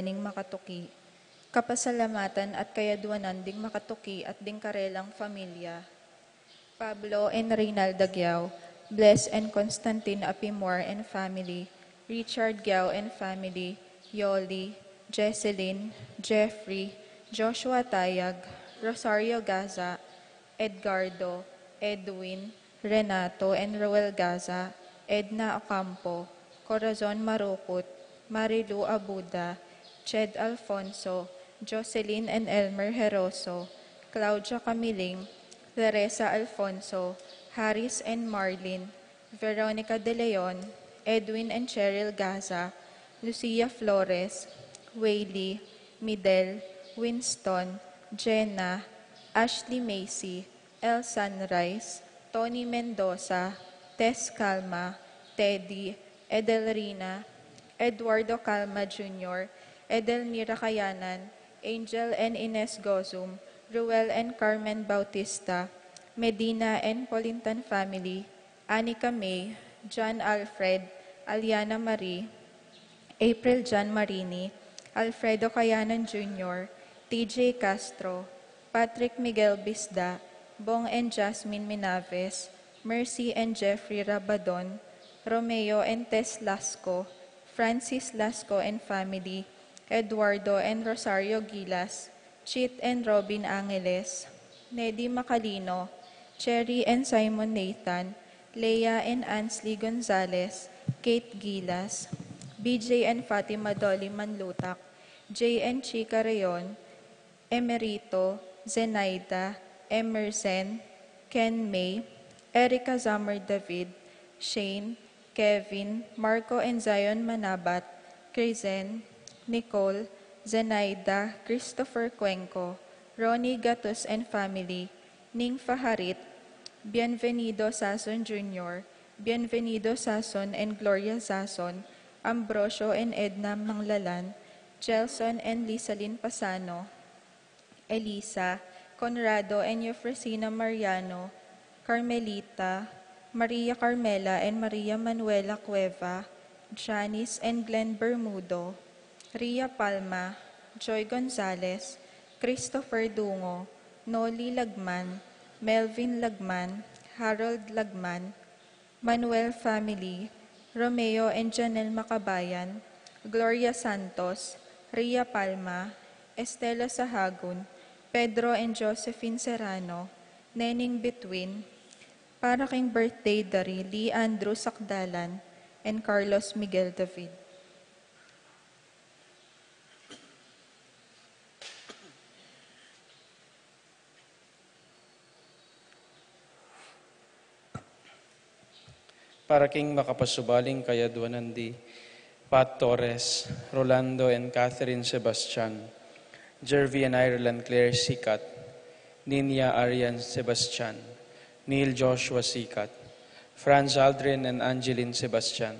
ning makatuki. Kapasalamatan at kayaduanan ding makatuki at ding karelang familia. Pablo and Reynald Dagyao, Bless and Constantine Apimor and family, Richard Gyao and family, Yoli, Jesselyn, Jeffrey, Joshua Tayag, Rosario Gaza, Edgardo, Edwin, Renato and Roel Gaza, Edna Ocampo, Corazon Marukut, Marilu Abuda, Ched Alfonso, Jocelyn and Elmer Heroso, Claudia Camiling, Teresa Alfonso, Harris and Marlin, Veronica De Leon, Edwin and Cheryl Gaza, Lucia Flores, Whaley, Midel, Winston, Jenna, Ashley Macy, El Sunrise, Tony Mendoza, Tess Calma, Teddy, Edelrina, Eduardo Calma Jr., Edelmira Kayanan, Angel and Ines Gozum, Ruel and Carmen Bautista, Medina and Polintan family, Anika May, John Alfred, Aliana Marie, April John Marini, Alfredo Kayanan Jr., TJ Castro, Patrick Miguel Bisda, Bong and Jasmine Minaves, Mercy and Jeffrey Rabadon, Romeo and Tess Lasco, Francis Lasco and family, Eduardo and Rosario Gilas, Chit and Robin Angeles, Neddy Macalino, Cherry and Simon Nathan, Leia and Ansley Gonzalez, Kate Gilas, BJ and Fatima Dolly Manlutak, J and Chica Rayon, Emerito, Zenaida, Emerson, Ken May, Erica Zammer David, Shane, Kevin, Marco and Zion Manabat, Crizen, Nicole, Zenaida, Christopher Cuenco, Ronnie Gatos and family, Ning Faharit, Bienvenido Sason Jr., Bienvenido Sason and Gloria Sason, Ambrosio and Edna Manglalan, Jelson and Lisalyn Pasano, Elisa, Conrado and Eufresina Mariano, Carmelita, Maria Carmela and Maria Manuela Cueva, Janice and Glenn Bermudo, Ria Palma, Joy Gonzalez, Christopher Dungo, Noli Lagman, Melvin Lagman, Harold Lagman, Manuel family, Romeo and Janelle Macabayan, Gloria Santos, Ria Palma, Estela Sahagun, Pedro and Josephine Serrano, Neneng Between, para king birthday dari Lee Andrew Sakdalan, and Carlos Miguel David. Para king makapasubaling kayaduanan di Pat Torres, Rolando and Catherine Sebastian, Jervy and Ireland Claire Sikat, Ninya Arian Sebastian, Neil Joshua Sikat, Franz Aldrin and Angeline Sebastian,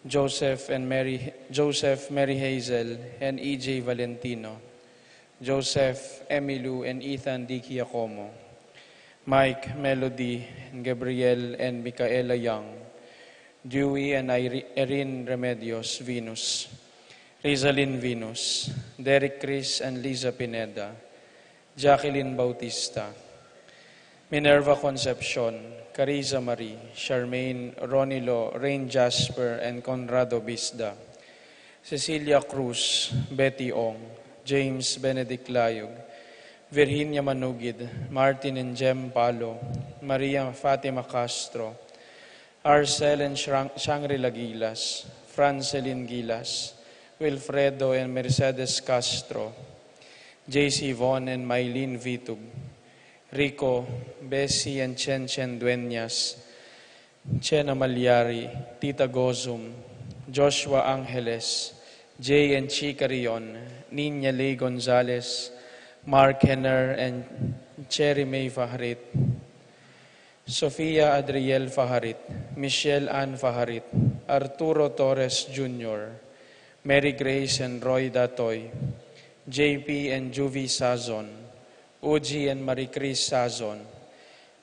Joseph, Mary Hazel, and EJ Valentino, Joseph, Emilu, and Ethan D. Giacomo, Mike, Melody, and Gabriel, and Micaela Young, Dewey and Erin Remedios Venus, Rizalyn Venus, Derek Chris and Liza Pineda, Jacqueline Bautista, Minerva Concepcion, Cariza Marie, Charmaine Ronilo, Rain Jasper, and Conrado Bisda, Cecilia Cruz, Betty Ong, James Benedict Layog, Virginia Manugid, Martin and Jem Palo, Maria Fatima Castro, Arcel and Shangri-La Gilas, Francelyn Gilas, Wilfredo and Mercedes Castro, JC Von and Mylene Vitug, Rico, Bessie and Chen Dueñas, Chena Malyari, Tita Gozum, Joshua Angeles, Jay and Chica Rion, Nina Ley Gonzalez, Mark Henner and Cherry May Faharit, Sofia Adriel Faharit, Michelle Ann Faharit, Arturo Torres Jr., Mary Grace and Roy Datoy, JP and Juvie Sazon, Uji and Marie Chris Sazon,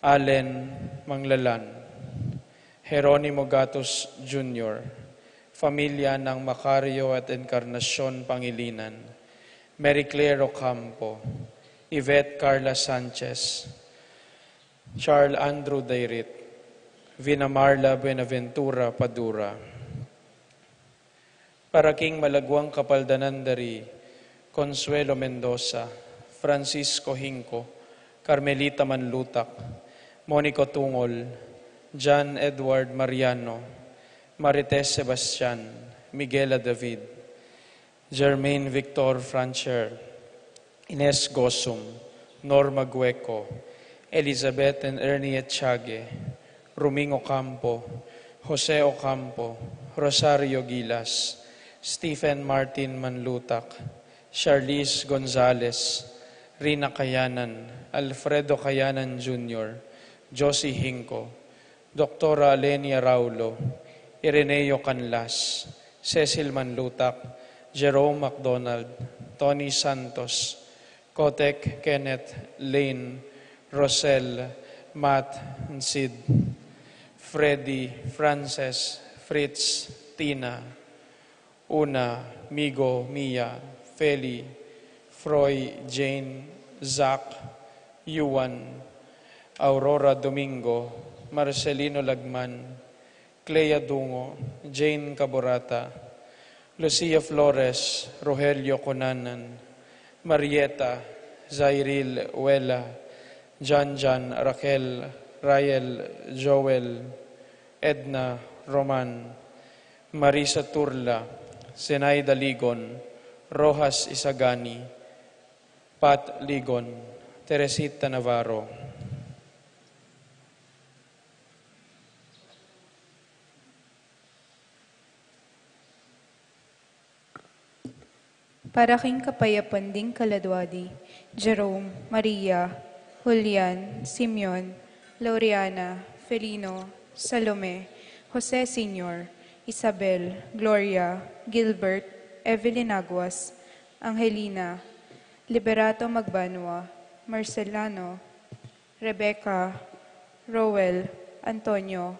Allen Manglalan, Jeronimo Gatos Jr., Pamilya ng Macario at Encarnacion Pangilinan, Mary Claire Ocampo, Yvette Carla Sanchez, Charles Andrew Dairit, Vina Marla Benaventura Padura. Para King Malagwang Kapaldanandari, Consuelo Mendoza, Francisco Hinco, Carmelita Manlutak, Monico Tungol, John Edward Mariano, Marites Sebastian, Miguela David, Jermaine Victor Francher, Ines Gosum, Norma Gueco, Elizabeth and Ernie Etiague, Ruming Ocampo, Jose Ocampo, Rosario Gilas, Stephen Martin Manlutak, Charlize Gonzalez, Rina Kayanan, Alfredo Kayanan Jr., Josie Hinco, Dr. Alenia Raulo, Ireneo Canlas, Cecil Manlutak, Jerome MacDonald, Tony Santos, Kotek Kenneth, Lane, Rosel, Matt, and Sid, Freddy, Frances, Fritz, Tina, Una, Migo, Mia, Feli, Froy, Jane, Zach, Yuan, Aurora Domingo, Marcelino Lagman, Clea Dungo, Jane Caborata, Lucia Flores, Rogelio Conanan, Marieta, Zairil Uela, Jan, Raquel, Rael, Joel, Edna, Roman, Marisa Turla, Zenaida Ligon, Rojas Isagani, Pat Ligon, Teresita Navarro. Para King Kapayapan ding Kaladwadi, Jerome, Maria, Julian, Simeon, Laureana, Felino, Salome, Jose Sr., Isabel, Gloria, Gilbert, Evelyn Aguas, Angelina, Liberato Magbanwa, Marcelano, Rebecca, Roel, Antonio,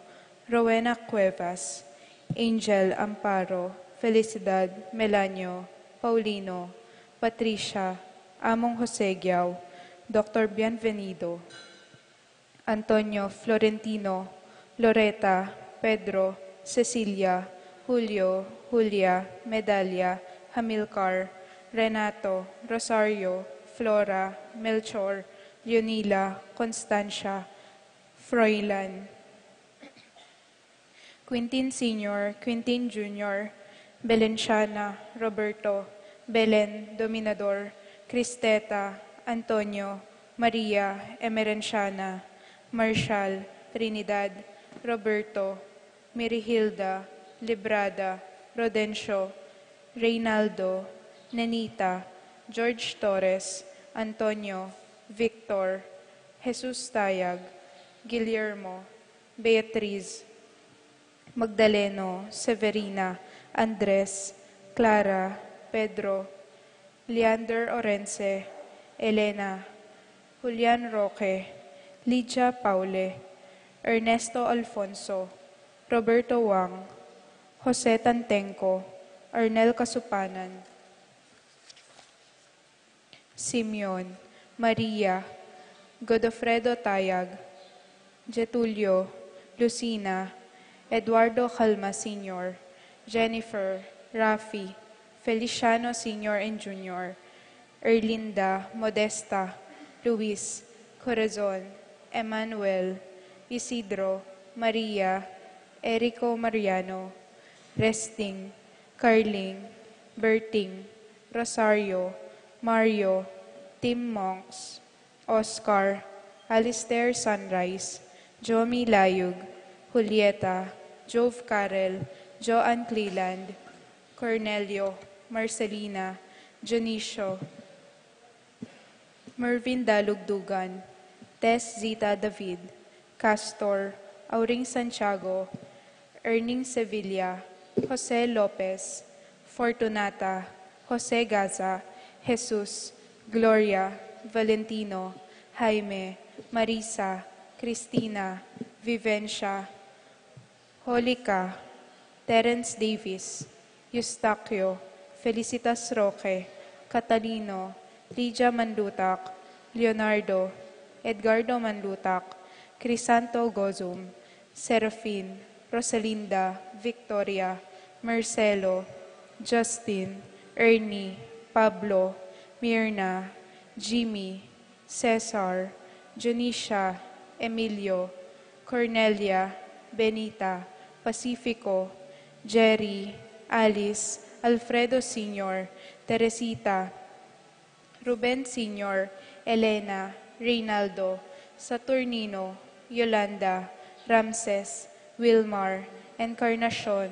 Rowena Cuevas, Angel Amparo, Felicidad Melanio, Paulino, Patricia, Among Jose Giao, Dr. Bienvenido, Antonio Florentino, Loreta, Pedro, Cecilia, Julio, Julia, Medalia, Hamilcar, Renato, Rosario, Flora, Melchor, Leonila, Constancia, Froilan, Quintin Sr., Quintin Jr., Belenciana, Roberto, Belen, Dominador, Cristeta, Antonio, Maria, Emerenciana, Marshall, Trinidad, Roberto, Mirihilda, Librada, Rodencio, Reynaldo, Nenita, George Torres, Antonio, Victor, Jesus Tayag, Guillermo, Beatriz, Magdaleno, Severina, Andres, Clara, Pedro, Leander Orense, Elena, Julian Roque, Lydia Paule, Ernesto Alfonso, Roberto Wang, Jose Tantenco, Arnel Kasupanan, Simeon, Maria, Godofredo Tayag, Getulio, Lucina, Eduardo Calma Sr., Jennifer, Rafi, Feliciano Sr. and Jr., Erlinda, Modesta, Luis, Corazon, Emmanuel, Isidro, Maria, Erico Mariano, Resting, Carling, Berting, Rosario, Mario, Tim Monks, Oscar, Alistair Sunrise, Jomi Layug, Julieta, Jove Carel, Joanne Cleland, Cornelio, Marcelina, Jonicio, Mervin Dalugdugan, Tess Zita David, Castor, Auring Santiago, Erning Sevilla, Jose Lopez, Fortunata, Jose Gaza, Jesus, Gloria, Valentino, Jaime, Marisa, Cristina, Vivencia, Holika, Terence Davis, Eustaquio, Felicitas Roque, Catalino, Lydia Manlutak, Leonardo, Edgardo Manlutak, Crisanto Gozum, Serafin, Rosalinda, Victoria, Marcelo, Justin, Ernie, Pablo, Mirna, Jimmy, Cesar, Junicia, Emilio, Cornelia, Benita, Pacifico, Jerry, Alice, Alfredo Sr., Teresita, Ruben Sr., Elena, Reynaldo, Saturnino, Yolanda, Ramses, Wilmar, Encarnacion,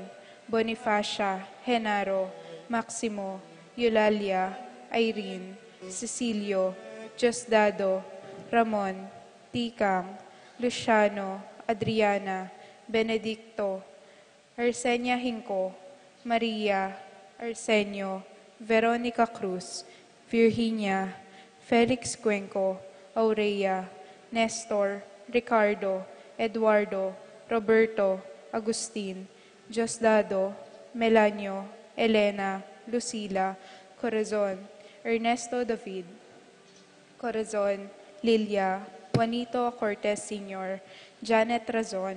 Bonifacia, Genaro, Maximo, Eulalia, Irene, Cecilio, Diosdado, Ramon, Tikang, Luciano, Adriana, Benedicto, Arsenia Hinco, Maria, Arsenio, Veronica Cruz, Virginia, Felix Cuenco, Aurea, Nestor, Ricardo, Eduardo, Roberto, Agustin, Diosdado, Melanio, Elena, Lucila, Corazon, Ernesto David, Corazon, Lilia, Juanito Cortez Sr., Janet Razon,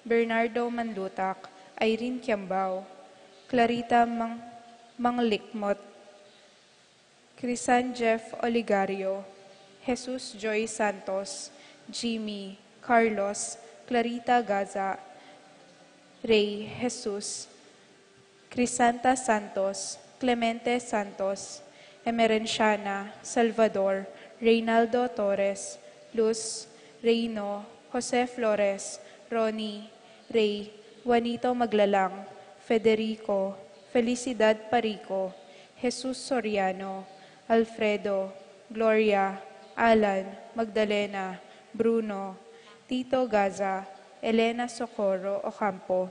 Bernardo Manlutak, Irene Kiambao, Clarita Manglikmot, Crisan Jeff Oligario, Jesus Joy Santos, Jimmy, Carlos, Clarita Gaza, Ray Jesus, Crisanta Santos, Clemente Santos, Emerenciana, Salvador, Reynaldo Torres, Luz, Reyno, Jose Flores, Ronnie, Ray, Juanito Maglalang, Federico, Felicidad Parico, Jesus Soriano, Alfredo, Gloria, Alan, Magdalena, Bruno, Tito Gaza, Elena Socorro Ocampo,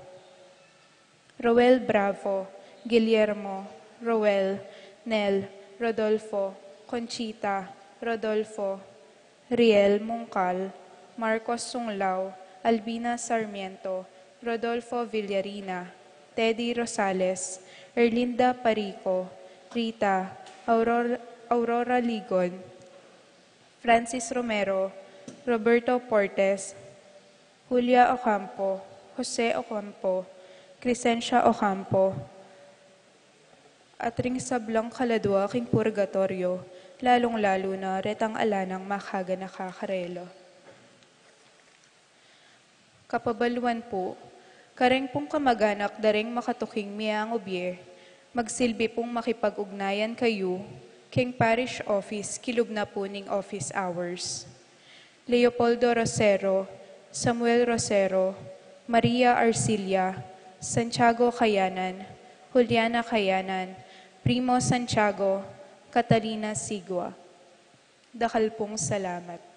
Roel Bravo, Guillermo, Roel, Nel, Rodolfo, Conchita, Rodolfo, Riel Mungkal, Marcos Sunglao, Albina Sarmiento, Rodolfo Villarina, Teddy Rosales, Erlinda Parico, Rita, Aurora Ligon, Francis Romero, Roberto Portes, Julia Ocampo, Jose Ocampo, Crescencia Ocampo, at ring sablang kaladwa king purgatorio, lalong-lalo na retang alanang makaga nakakarelo. Kapabaluan po, kareng pong kamag-anak daring makatuking miang obye, magsilbi pong makipag-ugnayan kayo, king parish office, kilub na po ning office hours. Leopoldo Rosero, Samuel Rosero, Maria Arcilia, Santiago Kayanan, Juliana Kayanan, Primo Santiago, Catalina Sigua. Dakal pong salamat.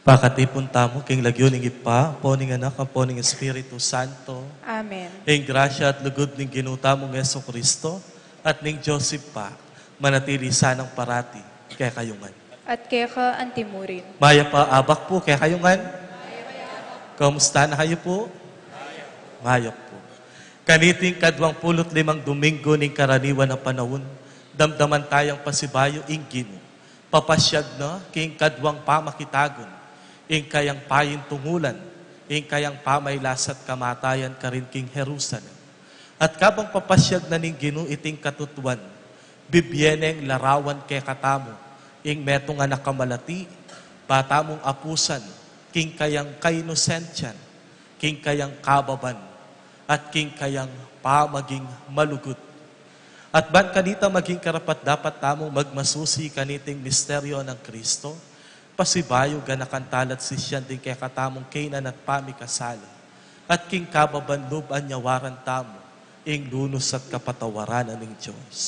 Pakatipon tamo, king lagyon ng ipa, poning anak, ang poning Espiritu Santo, Amen. ing grasya at lugod ng ginutamong Yeso Kristo, at ning Joseph pa, manatili sanang parati, kaya kayungan. At kaya ka antimurin. Maya pa abak po, kaya kayungan. Kamusta na kayo po? Mayap po. Kaniting 25 Domingo ning karaniwan ng panahon, damdaman tayang pasibayo ing Gino. Papasyag na, king kadwang pamakitagon, ing kayang payin tungulan, ing kayang pamaylasat kamatayan ka rin king Jerusalem. At kabang papasyag na ning Gino iting katutuan, bibyeneng larawan kay katamo, ing metong anak kamalati, bata mong apusan, king kayang kainosentyan, king kayang kababan, at king kayang pamaging malugot. At ban kanita maging karapat dapat tamong magmasusi kaniting misteryo ng Kristo, pasibayo ganakantalat si siyan din kay katamong kainan at pamikasala, at king kababan luban nyawaran tamo, ing lunos at kapatawaranan ng Diyos.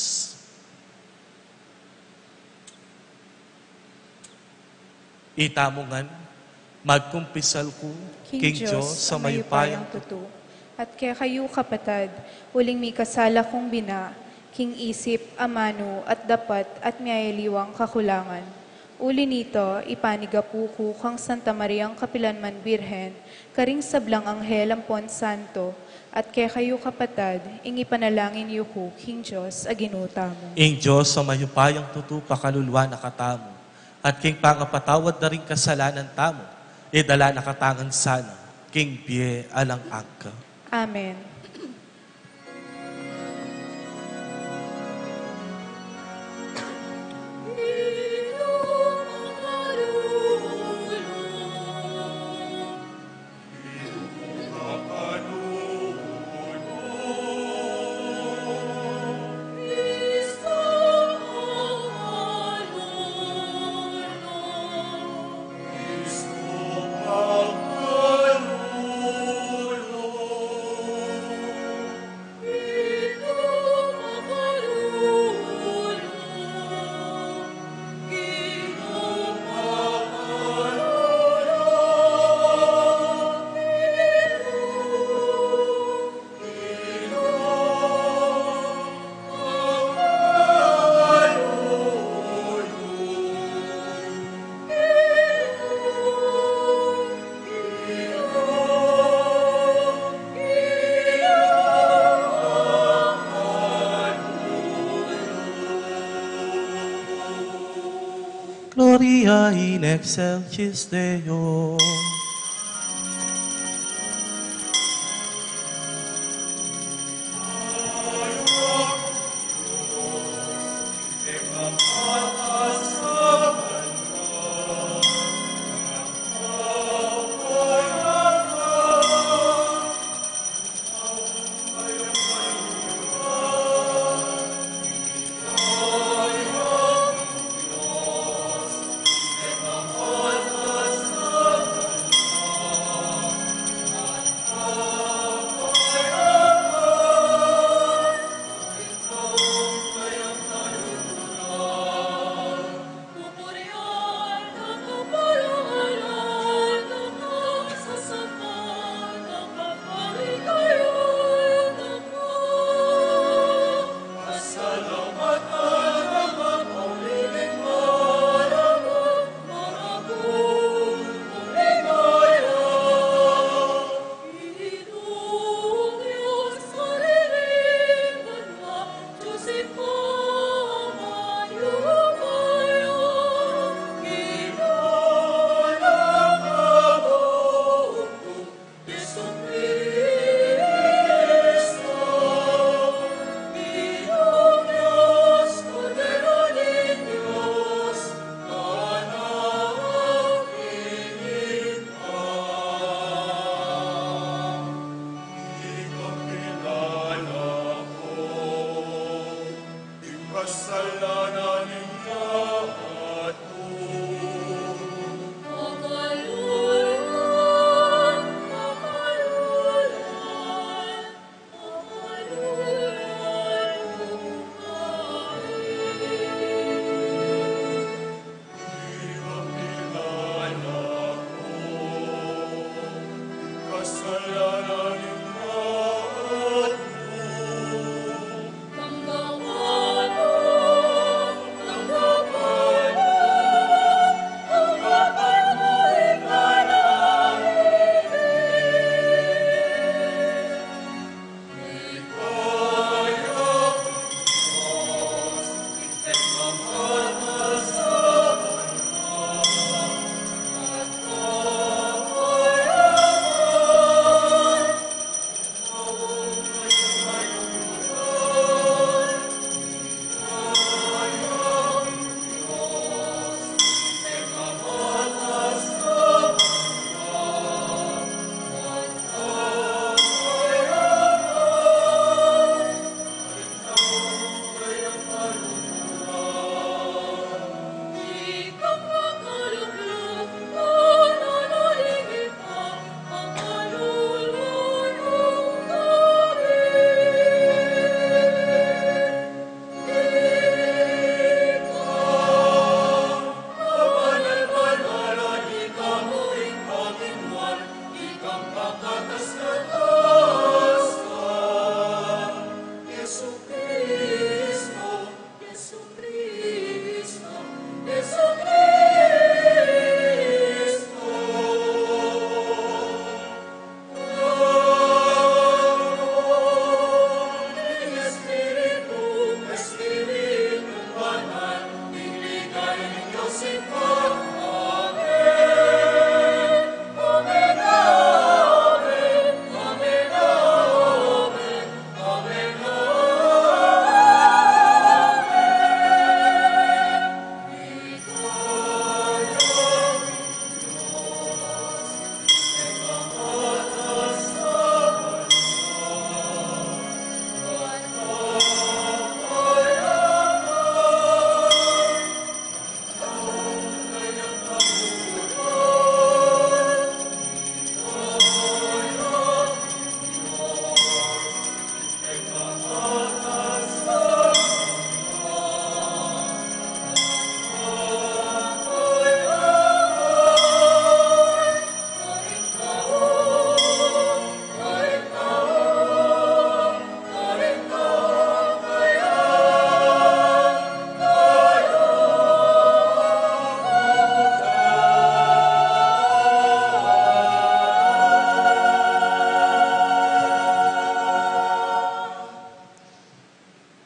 Itamongan, magkumpisal ko, King Diyos, sa mayupayang tutu. At kaya kayo kapatad, uling may kasala kong bina, king isip, amano, at dapat, at miyayaliwang kakulangan. Uli nito, ipanigapuko kang Santa Mariang Kapilanman Birhen, karing sablang anghel ampon santo, at kaya kayo kapatad, ing ipanalangin niyo ko, King Diyos, aginuta mo. Ing Diyos, sa mayupayang tutu, pakalulwa na katamo, at king pangapatawad na rin kasalanan tamo, idala na katangan sana, king Pie alang angka. Amen. Gloria in excelsis Deo.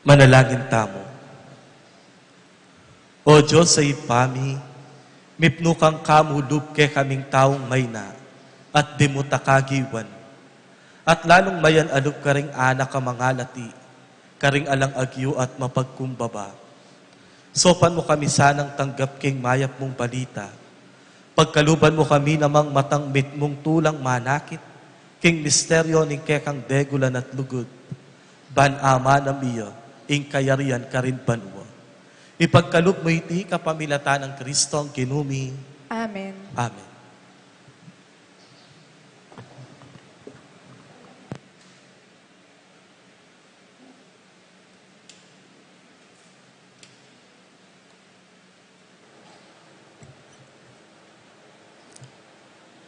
Manalangin tamo. O Diyos sa ipami, mipno kang kamulub ke kaming taong may na, at di mo takagiwan. At lalong mayan alub ka ring anak ka mga lati, karing alang agyo at mapagkumbaba. Sopan mo kami sanang tanggap king mayap mong balita. Pagkaluban mo kami namang matang mong tulang manakit, king misteryo ning kekang degulan at lugod. Ban ama na miyo, ing kayarian ka rin banwa. Ipagkalub mo iti kapamilatan ng Kristo ang kinumi. Amen. Amen.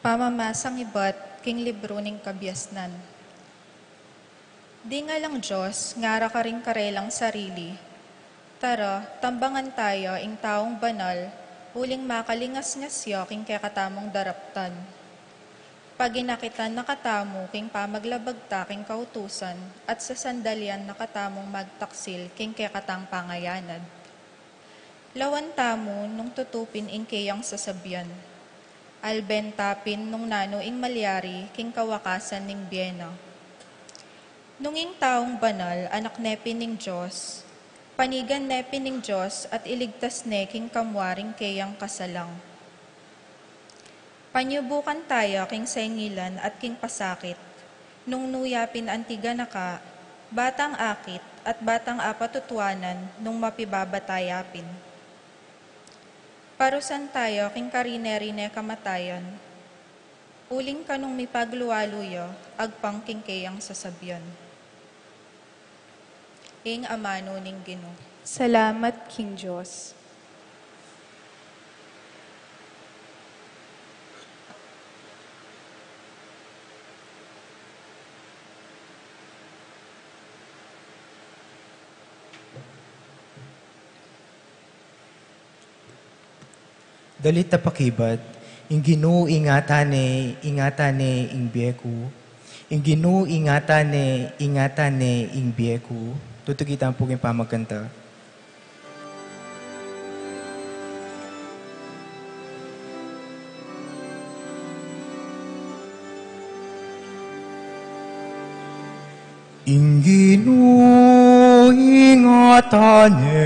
Pamamasang ibat king libro ning kabyasnan. Di nga lang Diyos, ngara ka rin karelang sarili. Tara, tambangan tayo ing taong banal, uling makalingas-ngasyo king kakatamong daraptan. Pag inakitan nakatamo king pamaglabagta king kautusan, at sa sandalian nakatamong magtaksil king kekatang pangayanad. Lawan tamo nung tutupin ing kayang sasabyan. Albentapin nung nano ing malyari king kawakasan ning biyena. Nung ing taong banal, anak nepin ning Diyos, panigan nepin ning Diyos at iligtas ne king kamwaring kayang kasalang. Panyubukan tayo king saingilan at king pasakit, nung nuyapin antiga naka, batang akit at batang apatutwanan nung mapibabatayapin. Parusan tayo king karine-rine kamatayan, uling kanong mipagluwaluyo, agpang king kayang sasabyan. Ing amano ning Ginoo. Salamat, King Diyos. Dalit na pakibat, ing Ginoo ingatane ing biyeku. Ing Ginoo ingatane ing biyeku. Tutugitan po yung pamagkanta. Ing Ginoo ingatane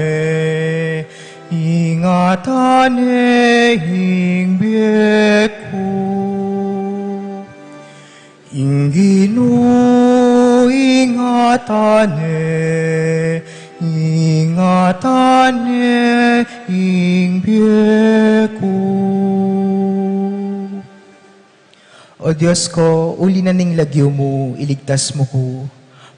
ing biyeku. Ing Ginoo ingatane ing biyeku. O Diyos ko, uli na ning lagyo mo, iligtas mo ko.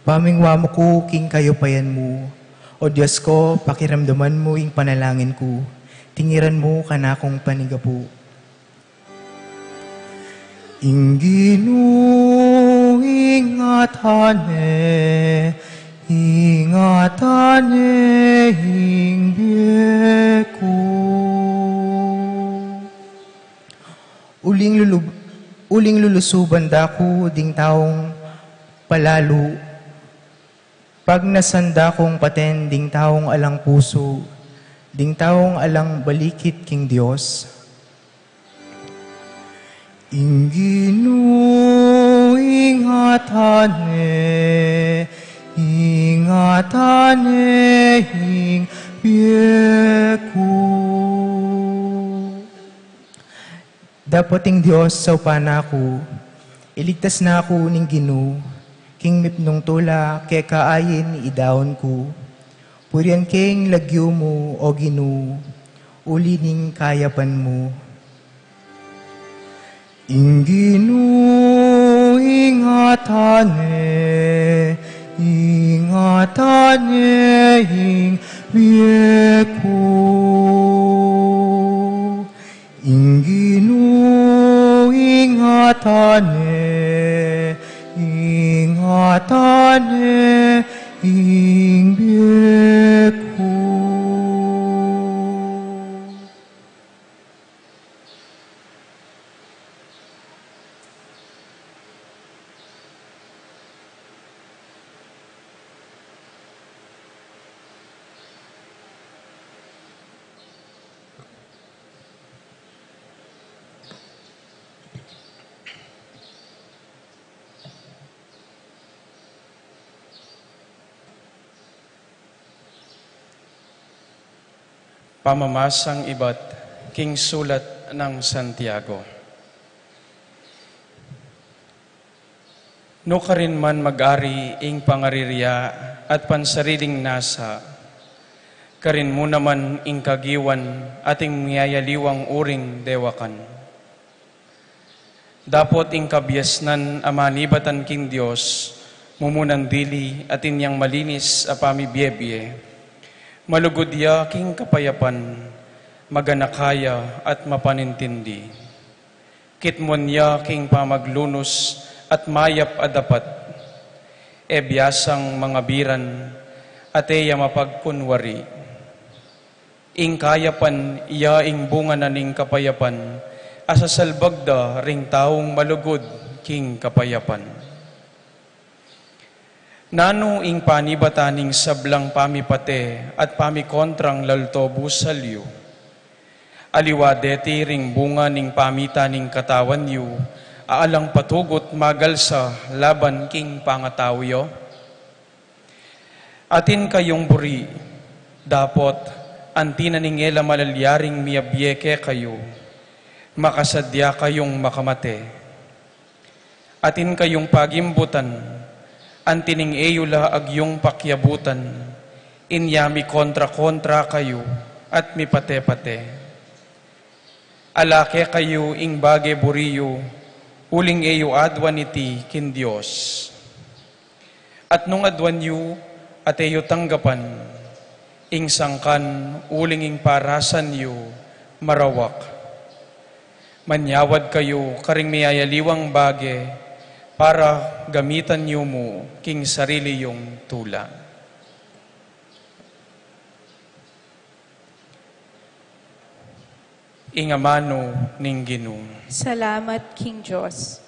Pamingwa mo ko, king kayo payan mo. O Diyos ko, pakiramdaman mo ing panalangin ko. Tingiran mo kanakong panigapo. Ing Ginoo ingatane ing biyeku. Uling lulusuban dako ding taong palalo. Pag nasanda kong paten ding taong alang puso, ding taong alang balikit king Dios. Ing Ginoo ingatane ing biyeku. Dapat ing Dios sa upanako, iligtas na ako ning Ginoo, king mipnong tula kay kaayin idawon ko. Purian king lagyo mo o Ginoo, uli ning kayapan mo. Ing Ginoo ingatane ing biyeku. Ing Ginoo ingatane ing biyeku. Pamamasang iba't king sulat ng Santiago. No ka rin man mag-ari ing pangarirya at pansariling nasa, karin mo naman ing kagiwan ating miyayaliwang uring dewakan. Dapot ing kabyasnan amanibatan king Diyos, mumunan dili at inyang malinis a pamibiyebye, malugod ya king kapayapan, maganakaya at mapanintindi. Kitmon ya king pamaglunos at mayap adapat, e biyasang mga biran, at eya mapagkunwari. Ing kayapan, iya ing bunga na ning kapayapan, asa salbagda ring taong malugod king kapayapan. Nano ing panibataning sablang pamipate at pamikontrang lalto busalyo, aliwadeti ring bunga ning pamita ning katawan yu, aalang patugot magalsa laban king pangatawyo. Atin kayong buri, dapot antina ning ela malalyaring miyabyeke kayo, makasadya kayong makamate. Atin kayong pagimbutan, antining eyula agyong pakyabutan, inyami kontra-kontra kayo at mipate-pate. Alake kayo ing bage buriyo, uling eyo adwan iti kin Diyos. At nung adwan yu, at eyo tanggapan, ing sangkan uling ing parasan yu, marawak. Manyawad kayo karing miyayaliwang bage, para gamitan yu mo king sarili yung tula. Ingamano ning Ginoo. Salamat, King Diyos.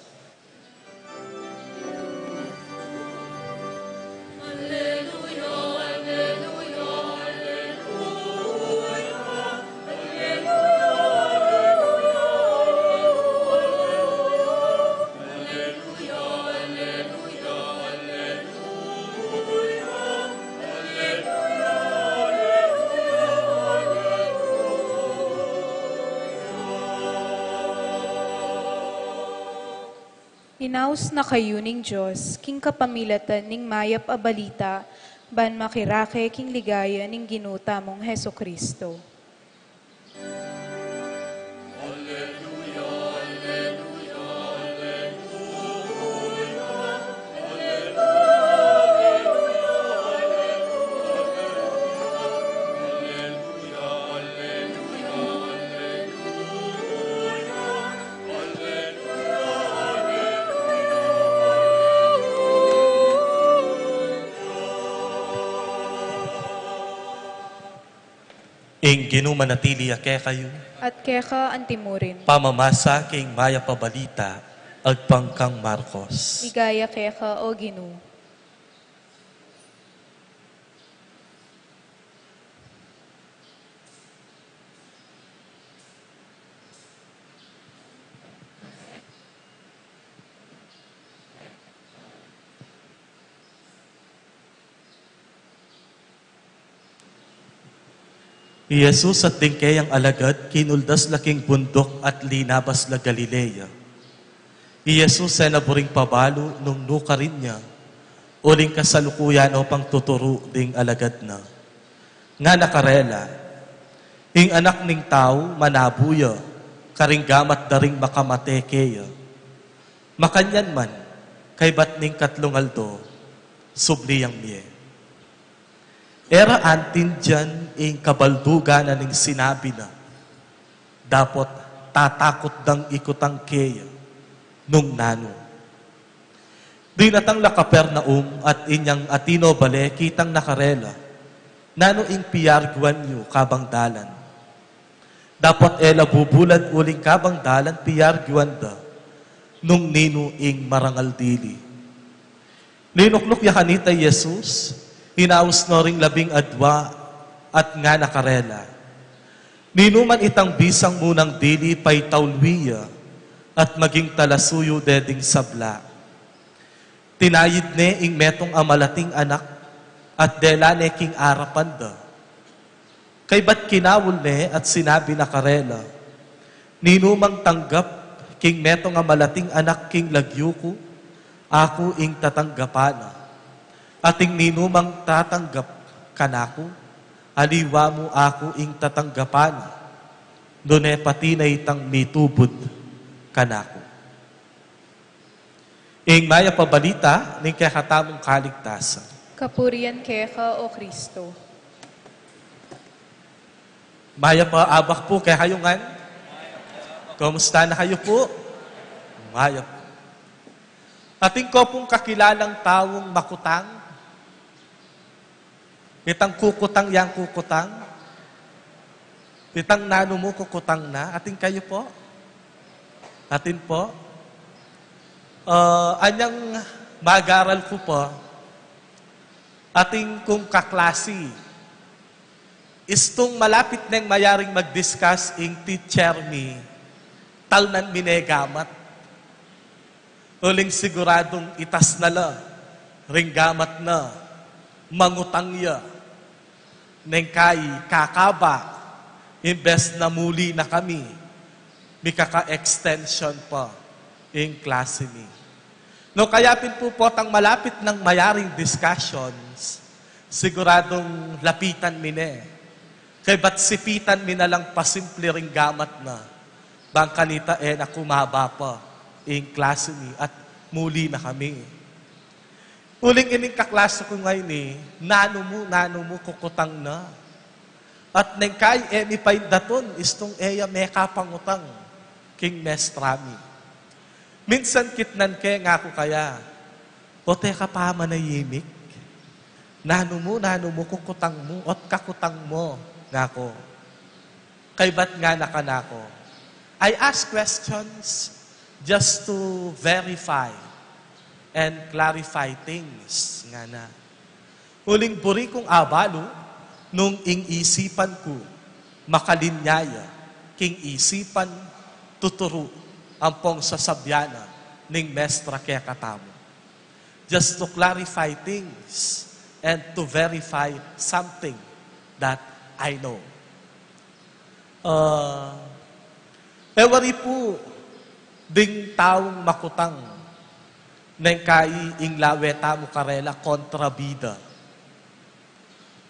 Inaus na kayo ning Diyos, king kapamilatan ning mayap a balita, ban makirake king ligaya ning ginuta mong Heso Kristo. Ing ginumanatili ake kayo, At keka antimurin, pamamasa king maya pabalita, agpangkang Marcos. igaya keka o Ginoo. Jesus at dingkayang alagad, kinuldas laking bundok at linabas la Galilea. Jesus ay naburing pabalo nung nuka rin niya, uling kasalukuyan o pang tuturo ding alagad na. Nga nakarela, ing anak ning tao manabuya, karing gamat daring makamate keya. Makanyan man, kay bat ning katlong aldo, subliyang miye. Era antin dyan ing kabaldugan na ning sinabi na, dapot tatakot dang ikutang keya nung nano. Di natang la Kapernaum at inyang atino bale kitang nakarela, nano ing piyarguan yu kabang dalan. Dapot ela bubulad uling kabang dalan piyarguan da, nung nino ing marangal dili. Linukluk ya kanita Jesus, hinaus no ring labing adwa at nga nakarela. Ninuman itang bisang munang dili pay taulwiya at maging talasuyo deding sabla. Tinayid ne ing metong amalating anak at delane king arapan da. Kay ba't kinawul ne at sinabi na karela, ninumang tanggap king meto nga malating anak king lagyuko, ako ing tatanggapana. Ating ninumang tatanggap kanako, aliwa mo ako ing tatanggapana. Done pati na itang mitubod kanako. Ing maya pabalita, ning kakatamong kaligtasan. Kapurian keka, O Kristo. Maya pa abak po kay hayungan. Kumusta na kayo po? Maya po. Ating ko pong kakilalang tawong makutang. Itang kukutang yang kukutang. Itang nano mo kukutang na. Ating kayo po? Atin po? Anyang mag-aral ko po, ating kung kaklase, istong malapit nang mayaring mag-discuss ing teacher mi, talnan minegamat. Uling siguradong itas na la, ringgamat na, mangutang ya, neng kay kakaba, imbes na muli na kami, may kaka-extension pa ing klase mi. No, kaya po potang malapit ng mayaring discussions, siguradong lapitan mine. Kay ba't sipitan mi na lang pasimple ring gamat na, bang kanita na kumaba pa ing klase mi at muli na kami. Uling ining kaklase ko ngayon nano mo kukutang na. At neng kay mi pa'y daton, istong eya meka pangutang king mestrami. Minsan kitnan ke nga ko kaya, o teka pa manayimik, nano mo, kukutang mo, at kakutang mo, nga ko. Kay ba't nga nakanako? I ask questions just to verify and clarify things, nga na. Huling buri kong abalo, nung ing isipan ko, makalinyaya, king isipan, tuturo, ampong sasabyana ning mestra kaya katamo. Just to clarify things and to verify something that I know. Ewari po, ding taong makutang neng kai ing laweta mo karela kontrabida.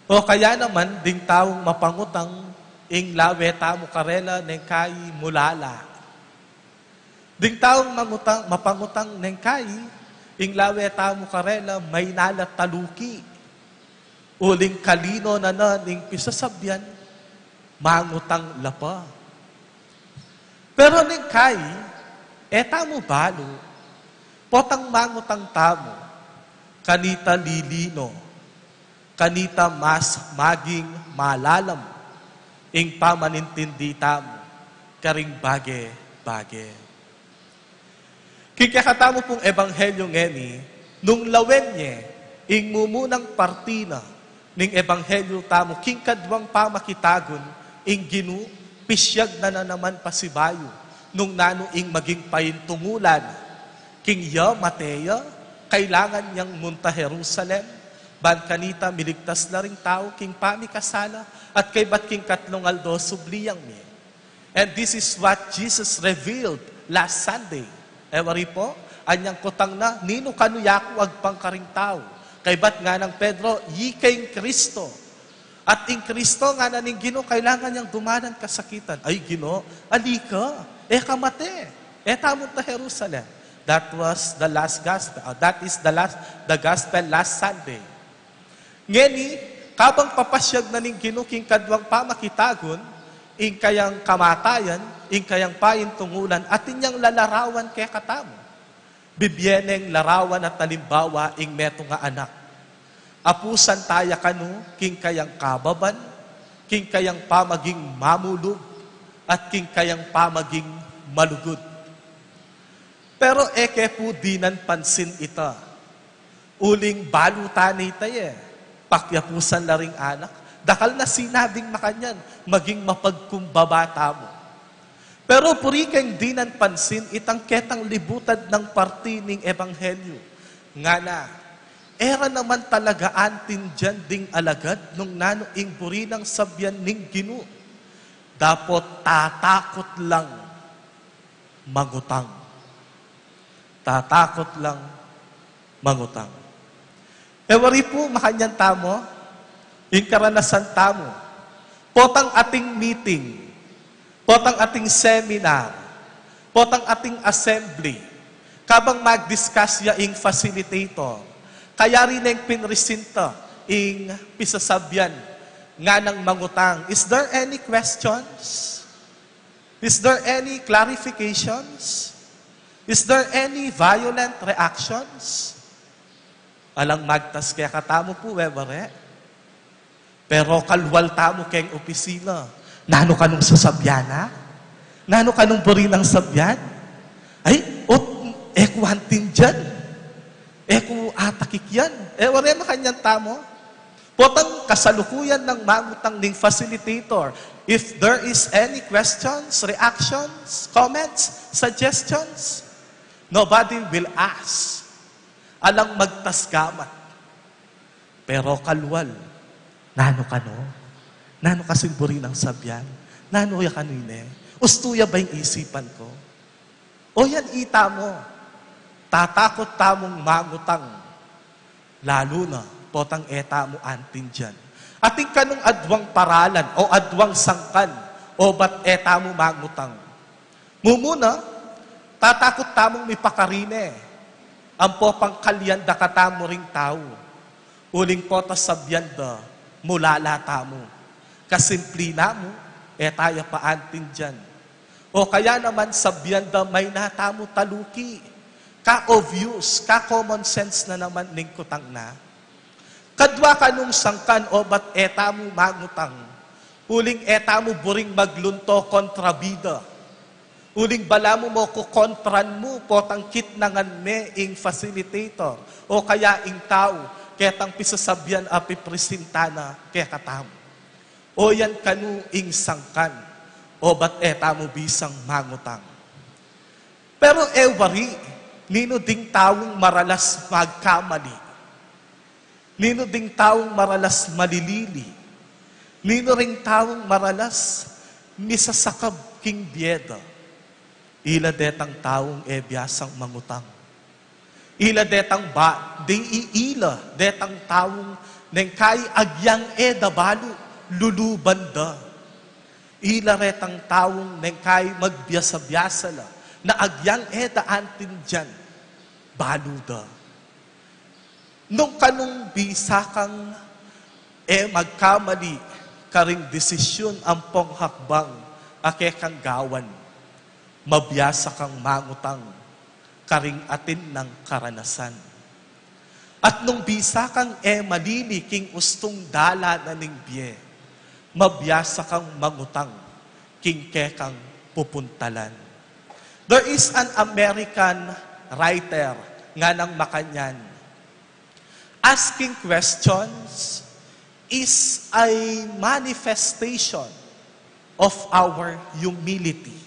O kaya naman, ding taong mapangutang ing laweta mo karela neng kai mulala. Ding taong mapangutang neng kai, ing laweta mo karela, may nalat taluki. Uling kalino na ning pisasabyan, mangutang lapa. Pero neng kai, tamo balo, potang mangutang tamo, kanita lilino, kanita mas maging malalam, ing pamanintindi tamo, karing bage. Kikakatamo pong ebanghelyo ngeni, nung lawen niya, ing mumunang partina, ning ebanghelyo tamo, king kadwang pamakitagon, ing ginu, pisyag na naman pasibayo, nung nano ing maging paintungulan, king ya Mateo, kailangan niyang munta Jerusalem, ban kanita miligtas na ring tao, king pamikasala, at kay bat king katlong aldo subliyang niya. And this is what Jesus revealed last Sunday. Ewari po, anyang kutang na, nino kanuyaku agpang karing tao. Kay ba't nga ng Pedro, yikay Kristo. At ing Kristo nga na ning Gino, kailangan niyang dumanan kasakitan. Ay Gino, alika, kamate, tamong ta Jerusalem. That was the last gospel. That is the gospel last Sunday. Ngeni, kabang papasyag na ning Gino, king kadwang pamakitagon, ing kayang kamatayan, ing kayang paintungulan, at inyang lalarawan kaya katamo. Bibyeneng larawan at talimbawa, ing meto nga anak. Apusan taya kanu, king kayang kababan, king kayang pamaging mamulog, at king kayang pamaging malugod. Pero eke po dinan pansin ita. Uling balutan ita pakyapusan na ring anak. Dakal na sinabing makanyan, maging mapagkumbabata mo. Pero puri kang dinan pansin, itang ketang libutad ng partining ebanghelyo. Nga na, era naman talaga antin dyan ding alagad nung nanuing buri ng sabyan ning Ginu. Dapot tatakot lang mangutang. Tatakot lang mangutang. Ewari po, makanyan tamo, yung karanasan tamo. Potang ating meeting, potang ating seminar, potang ating assembly, kabang mag-discuss ya ing facilitator, kaya rin ang pinresinta ing pisasabyan nga ng mangutang. Is there any questions? Is there any clarifications? Is there any violent reactions? Alang magtas kaya katamo po, webare. Pero kalwal tamo kayong opisina. Nano ka nung sasabyana? Nano ka nung buri ng sabyan? Ay, eko hantin dyan. Eko atakik yan. Wala makanyang tamo. Potang kasalukuyan ng mangutang ning facilitator. If there is any questions, reactions, comments, suggestions, nobody will ask. Alang magtasgamat. Pero kalwal, nano ka no? Nano kasing buri ng sabyan? Nano ya kanine? Ustuya ba yung isipan ko? O yan ita mo. Tatakot tamong mangutang. Lalo na, potang eta mo antin dyan. Ating kanong adwang paralan o adwang sangkan o ba't eta mo mangutang. Mumuna, tatakot tamong mipakarine. Ang popang kalyanda katamo ring tao. Uling pota sabyanda, mulala tamo. Kasimpli na mo, etaya pa antin dyan. O kaya naman sabyanda may natamo taluki. Ka-obvious, ka-common sense na naman ning kutang na. Kadwa ka nung sangkan o ba't eta mo mangutang. Uling eta mo buring maglunto kontrabida. Uling bala mo kukontran mo potang kitnangan me ing facilitator. O kaya ing tao, ketang pisasabyan api presintana kaya katamo. O yan kanu ing sangkan. O ba't eta mo bisang mangutang. Pero ewari, nino ding taong maralas magkamali. Nino ding taong maralas malilili. Nino ring taong maralas misasakab king bieda. Ila detang taong biyasang mangutang. Ila detang iila detang taong neng kay agyang dabalu lulubanda. Ila retang taong neng kay magbiasa-biasa la na agyang antin dyan baluda. Nung kanong bisakang magkamali karing desisyon ang ponghakbang akekang gawan, mabiyasa kang mangutang karing atin ng karanasan. At nung bisakang malili king ustong dala na ning biye, mabiyasa kang mangutang king kekang pupuntalan. There is an American writer nga ng Makanyan. Asking questions is a manifestation of our humility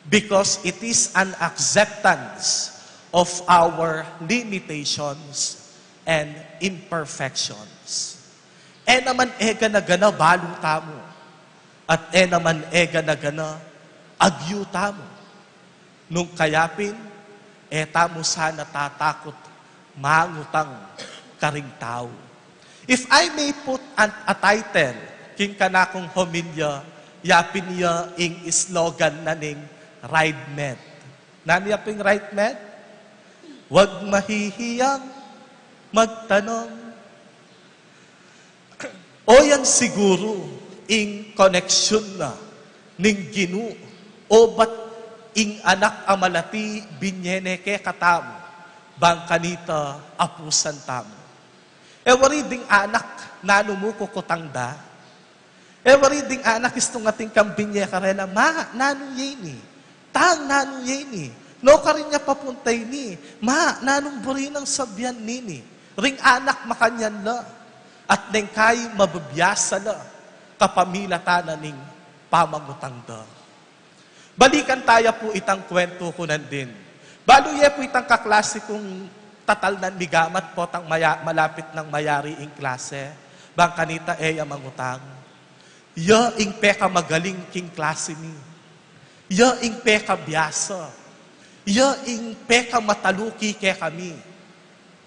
because it is an acceptance of our limitations and imperfections. Naman na gana balong tamo at naman na gana agyu tamo. Nung kayapin, tamo sana tatakot mangutang karing tao. If I may put a title, king kanakong homilya, yapin niya ing slogan na ning Ride Med. Nani yaping Ride Med? Huwag mahihiyang magtanong. O yan siguro ing koneksyon na ning Ginu o ba't ing anak amalati binyene ke katamo bang kanita apusan tamo. Wari ding anak nano mo kukutangda. Wari ding anak istong ating kambinye karela ma nano yeni. Tang nano yeni. No karin niya papuntay ni. Ma nanong buri ng sabyan nini. Ring anak makanyan la. At neng kay mababiyasa la. Kapamilata na ning pamangutangda. Balikan tayo po itang kwento ko nandin. Baluye po itang kaklasikong tatal nan migamat po tang malapit ng mayari ing klase. Bang kanita eya mangutang. Ya ing peka magaling king klase ni. Ya ing peka biyasa. Ya ing peka mataluki ke kami.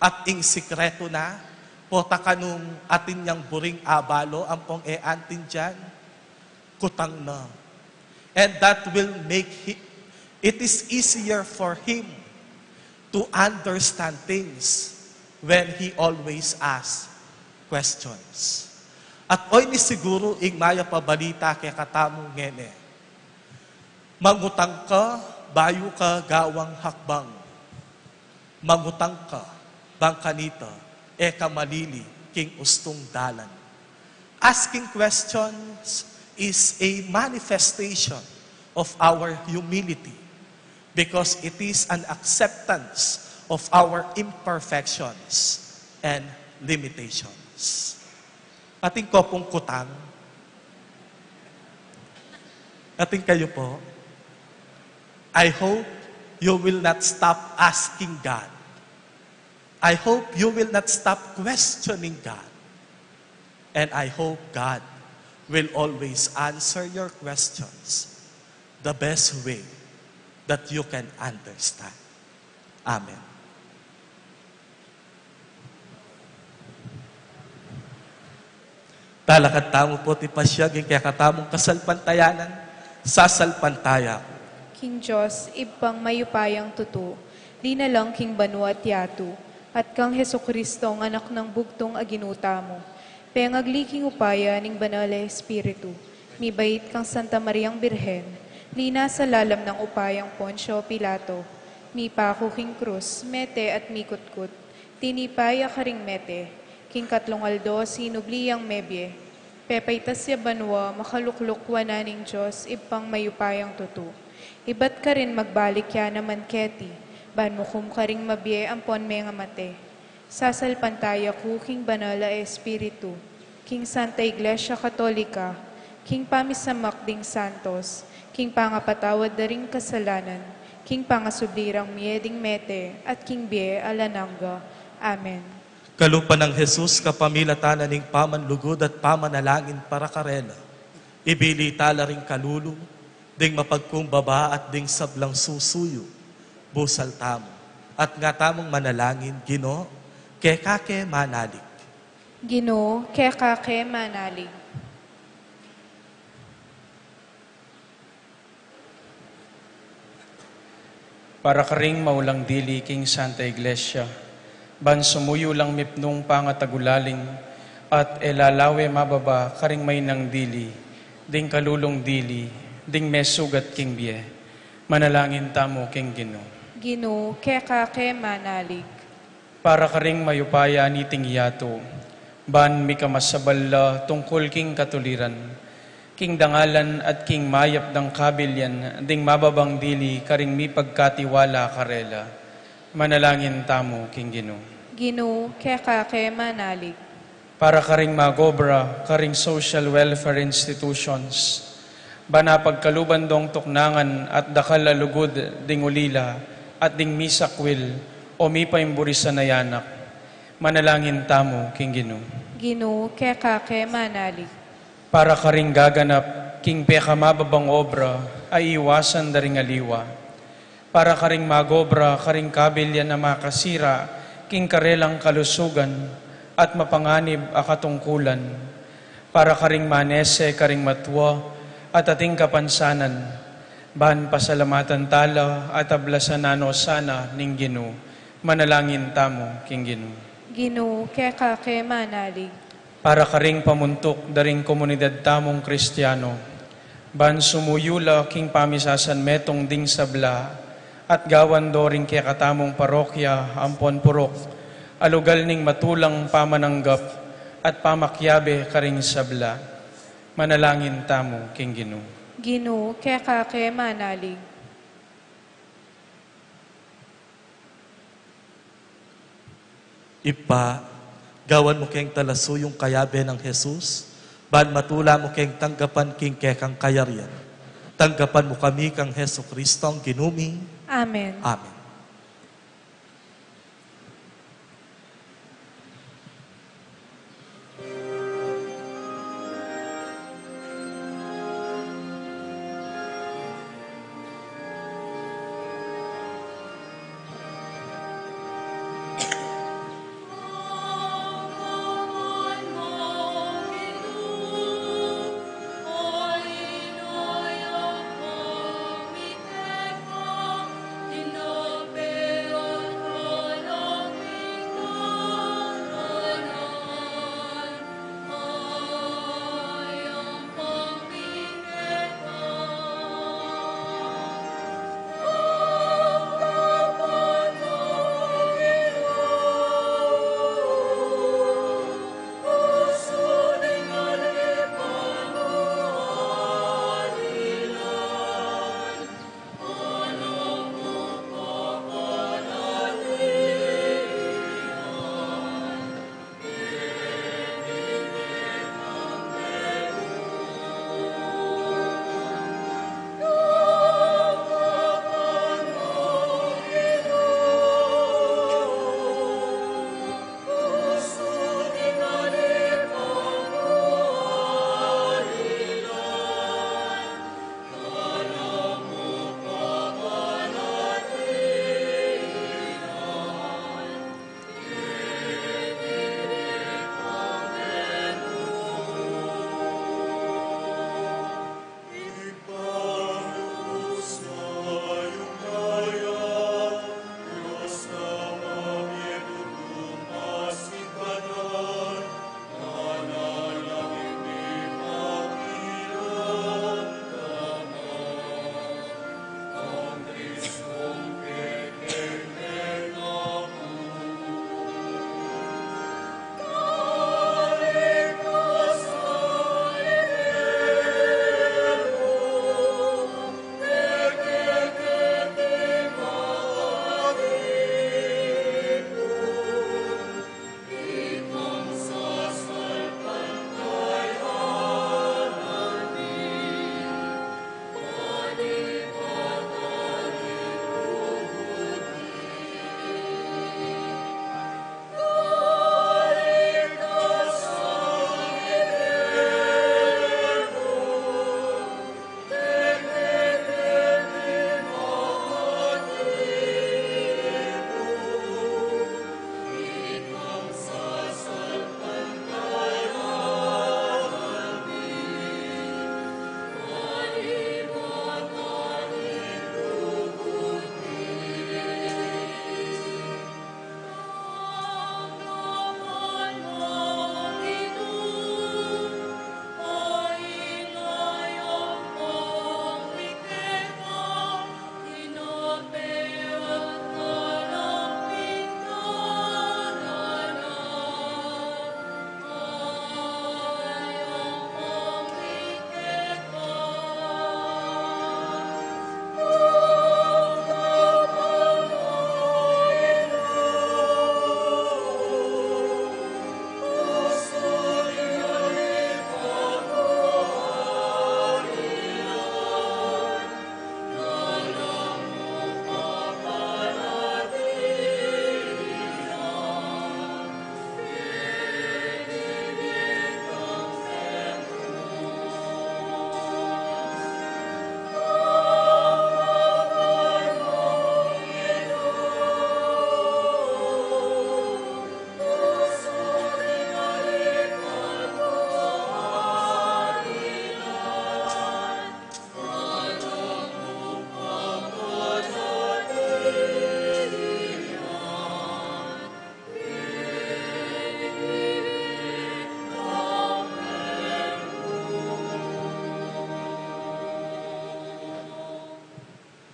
At ing sikreto na, pota kanung atin yang buring abalo, ampong antin dyan, kutang na. And that will make it is easier for him to understand things when he always asks questions. At oy ni siguro ing maya pabalita kay katamo ngene. Mangutang ka, bayo ka gawang hakbang. Mangutang ka, bang kanita, eka malili king ustong dalan. Asking questions is a manifestation of our humility because it is an acceptance of our imperfections and limitations. Ating kopong kutang, ating kayo po, I hope you will not stop asking God. I hope you will not stop questioning God. And I hope God will always answer your questions the best way that you can understand. Amen. Talakad tamo po ti pasyag, kaya katamong kasalpantayanan, sasalpantaya ko. King Diyos, ibang mayupayang tutu, di na lang king banu at yatu, at kang Heso Kristo ang anak ng bugtong aginuta mo. Pengagli king upaya ning banal na Espiritu, mibait kang Santa Mariang Birhen, lina sa lalam ng upayang Poncio Pilato, mi pako king krus, mete at mikutkut, tinipaya karing mete, king katlongaldo sinubliyang mebye, pepaytas siya banwa, makalukluk wananing Diyos, ibang mayupayang tutu. Ibat ka rin magbalik ya naman keti, banmukum ka ring mabye ampon may nga mate. Sasalpantaya ku king banal na Espiritu, king Santa Iglesia Katolika, king pamisamak ding santos, king pangapatawad na ring kasalanan, king pangasublirang mieding mete, at king bie alananga. Amen. Kalupa ng Jesus, kapamilatanan ng pamanlugod at pamanalangin para karela. Ibili tala ring kalulong, ding mapagkumbaba at ding sablang susuyo, busal tamo. At nga tamong manalangin, Ginoo, kekake manalig. Ginoo, kekake manalig. Para karing maulang dili, King Santa Iglesia, ban sumuyo lang mipnong pangatagulaling, at elalawe mababa karing may nang dili, ding kalulong dili, ding mesugat king bie. Manalangin tamo, King Ginoo. Ginoo, kekake manalig. Para karing mayupaya niting yato, ban mi kamasabala tungkol king katuliran, king dangalan at king mayap ng kabilyan, ding mababang dili karing mi pagkatiwala karela. Manalangin tamo, King Ginoo. Ginoo, kekake manalig. Para karing magobra, karing social welfare institutions, banapagkaluban dong tuknangan at dakal alugod ding ulila at ding misakwil o mipaimburi sa nayanak. Manalangin tamo, King Ginoo. Ginoo, kekake manalig. Para karing gaganap, king peka mababang obra, ay iwasan daring aliwa. Para karing magobra, karing kabilyan na makasira, king karelang kalusugan, at mapanganib akatungkulan. Para karing manese, karing matwa, at ating kapansanan, ban pasalamatan tala, at ablasan nano sana ning Ginoo. Manalangin tamo, King Ginoo. Ginoo, kekake manalig. Para karing pamuntok daring komunidad tamong Kristiyano, ban sumuyula king pamisasan metong ding sabla, at gawan doring kaya katamong parokya, ampon purok, alugal ning matulang pamananggap, at pamakyabe karing sabla. Manalangin tamo, King Ginoo. Ginoo, kekake manalig. Ipa, gawan mo keng talaso yung kayabe ng Jesus, ban matula mo keng tanggapan king kekang kayarian. Tanggapan mo kami kang Heso Kristo ang ginumi. Amen. Amen.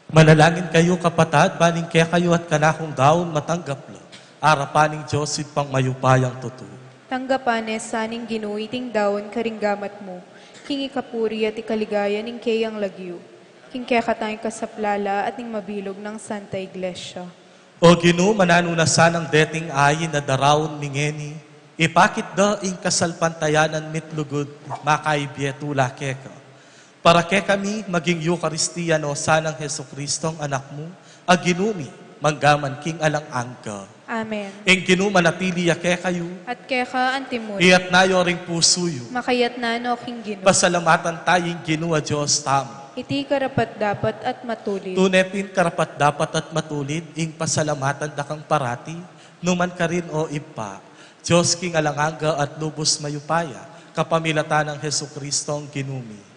Manalangin kayo kapatad, baling kaya kayo at kanakong daon matanggap lo. Arapaning Joseph pang mayupayang totoo. Tanggapanes saning ginuiting daon karinggamat mo, king ikapuri at ikaligaya ning kayang lagyo, king kaya katayang kasaplala at ning mabilog ng Santa Iglesia. O Ginoo, mananunasan ang dating ayin na darawon mingeni, ipakit da ing kasalpantayanan mitlugod makaibiyetula keka. Para kay kami maging Eucharistia no sanang Heso Kristong anak mo, aginumi, manggaman king alang angka. Amen. Ing ginuma natili kay kayo, At kaya ka antimon, iyat nayo ring pusuyo. makayat na no king gino. Pasalamatan tayong ginua Diyos tamo. Iti karapat dapat at matulid. Tunetin karapat dapat at matulid, ing pasalamatan da kang parati, numan ka rin o ipa. Diyos king alanganga at lubos mayupaya, kapamilatan ng Heso Kristong ginumi.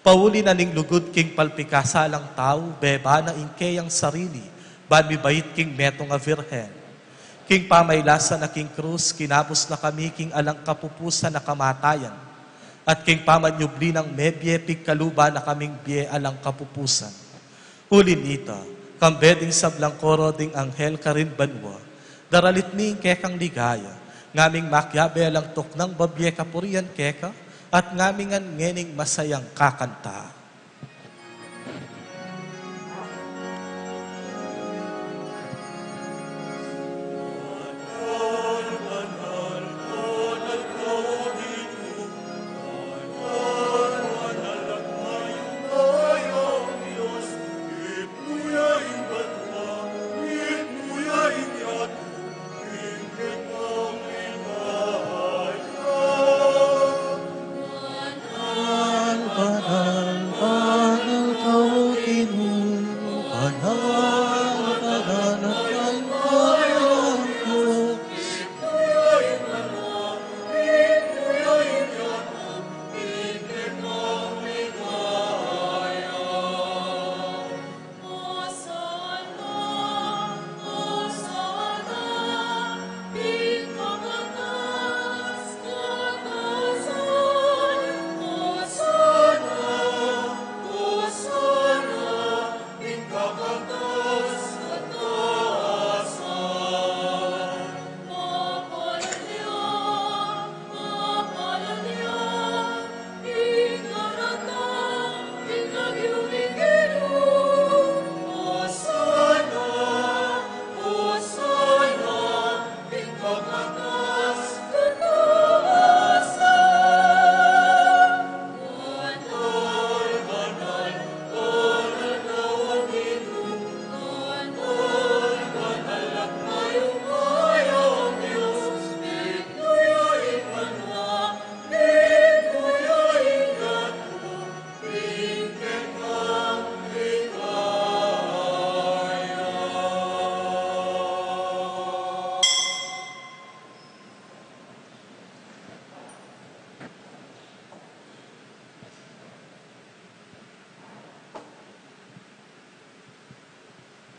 Pauli na ning lugod king palpikasa lang tao, beba na ing kayang sarili, banmi bait king metong a virhen. King pamaylasa na king krus, kinapos na kami king alang kapupusan na kamatayan. At king pamanyubli ng mebye, pigkaluba na kaming bie alang kapupusan. Ulin ita, kambeding sablang koro ding anghel karin banwa, daralit ning kekang ligaya, ngaming makyabe alang tuknang babye kapurian keka, at ngamingan ngening masayang kakanta.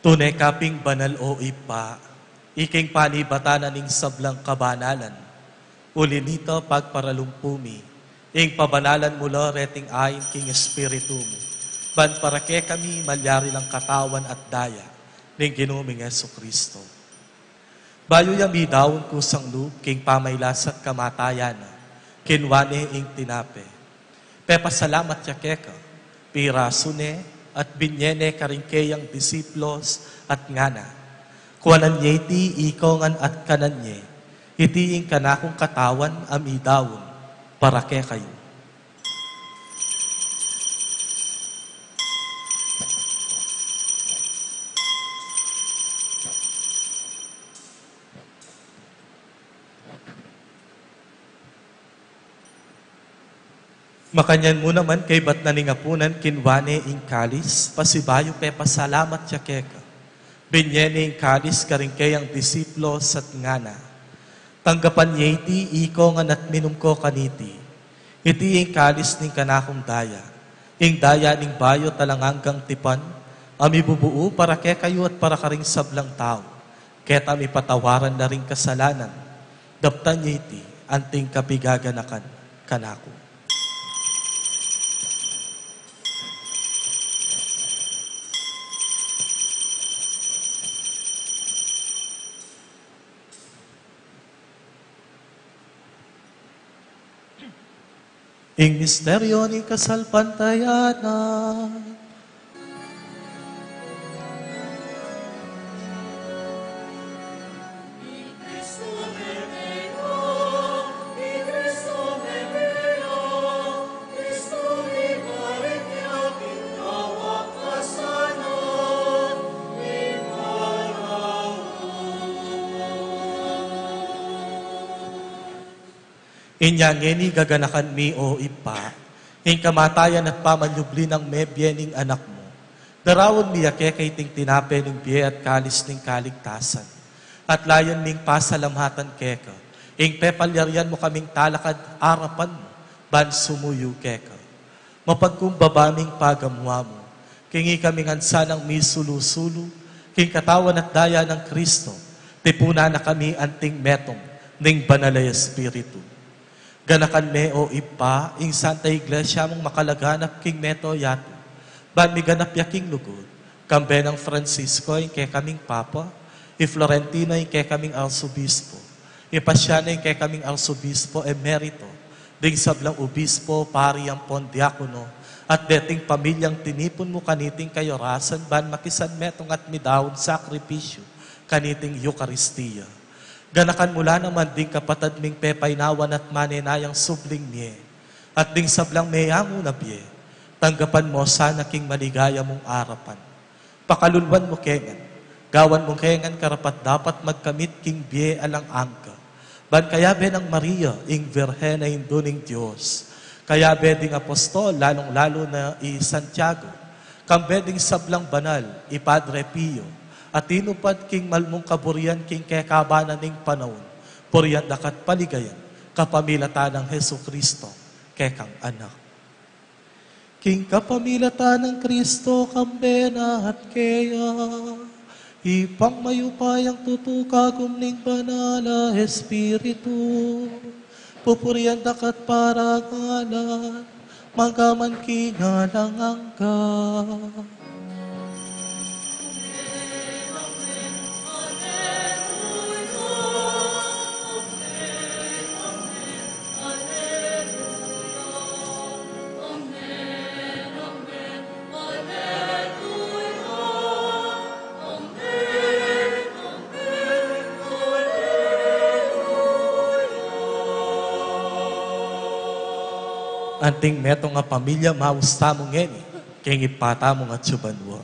Tunay kaping banal o ipa, iking panibatanan ning sablang kabanalan. Uli nito pagparalumpumi, ing pabanalan mula reting ayin king espiritu mo. Ban para kay kami malyari lang katawan at daya, ning ginuming Heso Kristo. Bayo yami daon kusang loob, king pamaylasat kamatayan, kinwane ing tinape. Pepasalamat ya keka, pirasune, at binyene karingkeyang disiplos at ngana. Kuanan yeti ikongan at kananye, itiing kanakong katawan amidawon, para ke kayo. Makanyan mo naman kay bat naningapunan kinwane ing kalis, pasibayo pe pasalamat ya keka. Binyene ing kalis karingkeyang disiplos at ngana. Tanggapan yeti ikongan at minum ko kaniti. Iti ing kalis ning kanakong daya. Ing daya ning bayo talanganggang tipan, ami bubuo para kay kayo at para karing sablang tao. Ket ami patawaran na ring kasalanan. Daptan yeti anting kapigaganakan kanako. Ing misteryo ni kasalpantayanan. Inyangeni gaganakan mi o ipa, ing kamatayan at pamanyubli ng me biening anak mo. Darawon mi yake kay ting tinape ng biye at kalis ng kaligtasan. At layon ming pasalamhatan keka, ing pepalyaryan mo kaming talakad arapan mo, ban sumuyo keka. Mapagkumbabaming pagamwa mo, kingi kaming ansa ng mi sulu-sulu, king katawan at daya ng Kristo, tipuna na kami anting metong, ning banalay espiritu. Ganakan me o ipa, ing Santa Iglesia mong makalaganap king meto yato. Ban mi ganap yaking lugod, kambe ng Francisco ing kay kaming Papa, i Florentino ing kay kaming Arsobispo, i Pasiano ing kay kaming Arsobispo emerito, ding sablang obispo, pari ang pondiakono, at deting pamilyang tinipon mo kaniting kayorasan, ban makisan metong at midawon sakripisyo, kaniting Eucharistia. Ganakan mula naman ding kapatad ming pepaynawan at manenayang subling niye. At ding sablang mayamo na biye, tanggapan mo sana king maligaya mong arapan. Pakalulwan mo kengan, gawan mo kengan karapat dapat magkamit king biye alang angka. Ban kaya be ng Maria, ing Virhen na induning Diyos. Kaya be ding apostol, lalong-lalo na i Santiago. Kambe ding sablang banal, i Padre Pio. At tinupad king malmong kaburian king kekabanan ning panahon, puriyan dakat paligayan, kapamilatan ng Heso Kristo, kekang anak. King kapamilatan ng Kristo, kambena at kaya, ipang mayupayang tutukagom ning banala Espiritu, pupuriyan dakat parangalan, magaman kingalang angka. Anting meto nga pamilya mausta mo ngeni, kaya ipata mo nga tsubanwa.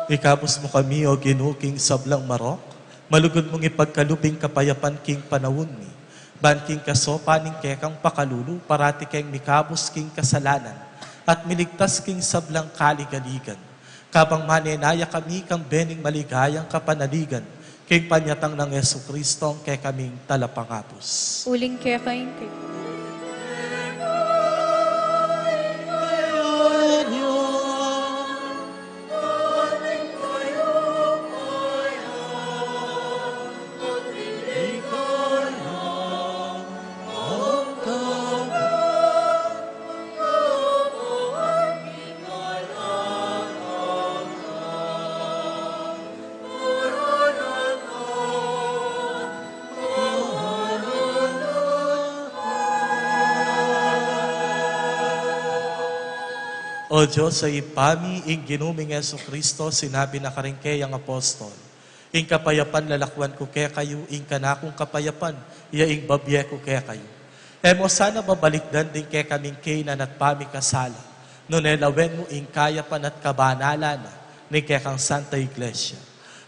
Ikabos mo kami o ginuking sablang marok, malugod mong ipagkalubing kapayapan king panawon ni, ban king kasopa ning kekang pakalulu, parati keng mikabos king kasalanan, at miligtas king sablang kaligaligan. Kabang manenaya kami kang bening maligayang kapanaligan, king panyatang ng Yesu Kristo kay kaming talapangapos. Uling kaya kayong O Diyos, sa ipami, ing ginuming Yeso Kristo, sinabi na karingkay ang apostol. Ing kapayapan lalakwan ko kaya kayo, ing kanakong kapayapan, iya ing babye ko kaya kayo. Emo sana babalikdan din kaya kaming kainan at pami kasala. Nunelawen mo ing kayapan at kabanala na, ni kaya kang Santa Iglesia.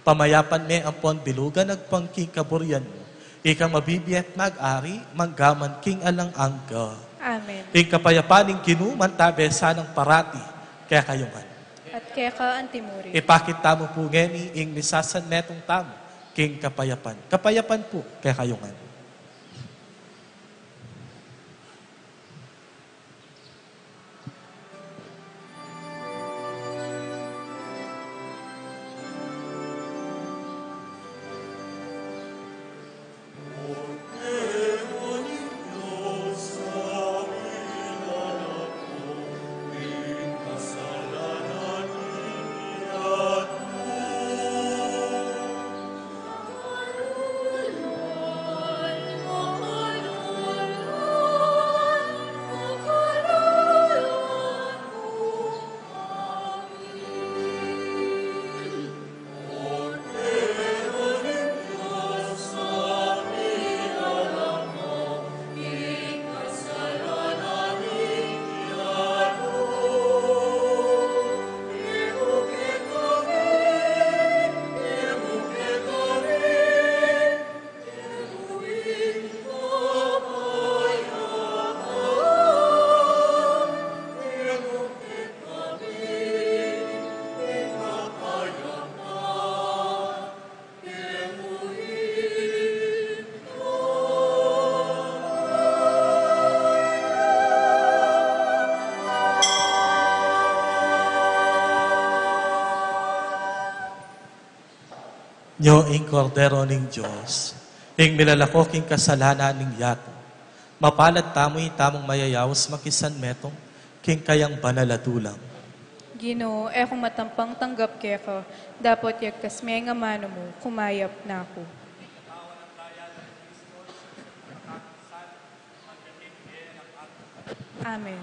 Pamayapan me ang pon bilugan agpangking kaburyan mo. Ikang mabibiyat mag-ari, manggaman king alang angga. Amen. Ing kapayapaning ginuman tabe sanang parati, kaya kayo man. At kaya ka antimuri. Ipakita mo po ngeni, ing misasan netong tamo, king kapayapan. Kapayapan po, kaya kayo man. Nyo ing kordero ning Diyos, ing milalako king kasalanan ning yato. Mapalad tamo'y tamong mayayawas makisan metong, king kayang banaladulang. Ginoo, kung matampang tanggap kaya ka, dapat yagkas may nga mano mo, kumayap na ako. Amen.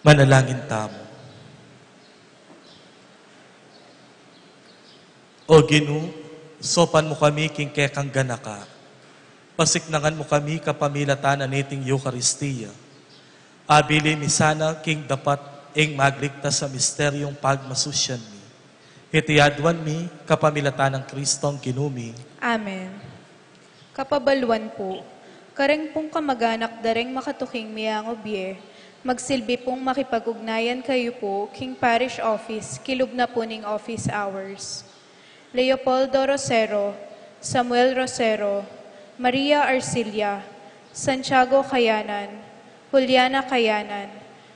Manalangin tamo. O Ginu, sopan mo kami king kekang ganaka. Pasiknangan mo kami kapamilatanan niting Eucharistia. Abili mi sana king dapat ing magligtas sa misteryong pagmasusyan mi. Itiadwan mi kapamilatan ng Kristong Ginumi. Amen. Kapabaluan po, kareng pong kamag-anak dareng makatuking miyang obye, magsilbi pong makipag-ugnayan kayo po, King Parish Office, kilub na po ning office hours. Leopoldo Rosero, Samuel Rosero, Maria Arcilia, Santiago Kayanan, Juliana Kayanan,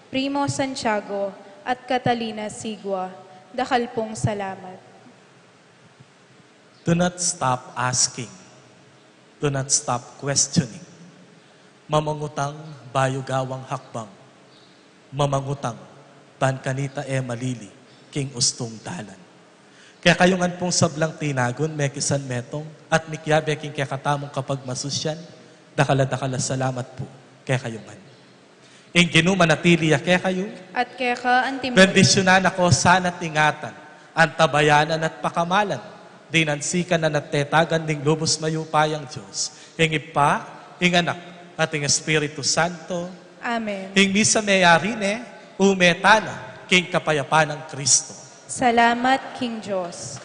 Primo Santiago, at Catalina Sigua. Dakal pong salamat. Do not stop asking. Do not stop questioning. Mamangutang bayugawang hakbang. Mamangutang bankanita malili king ustong dalan. Kaya kayungan pong sablang tinagon, mekisan metong, at mikyabe king kaya katamong kapag masusyan, dakala-dakala salamat po kaya kayungan. Ing ginumanatili kaya kayo, At kaya ka antimony. bendisyonan ako sana't ingatan, antabayanan at pakamalan, dinansikan na natetagan ding lubos mayupayang Diyos, ing Ipa, ing Anak, at ing Espiritu Santo, Amen. ing misa mayarine, umetana, king kapayapaan ng Kristo. Salamat, King Diyos.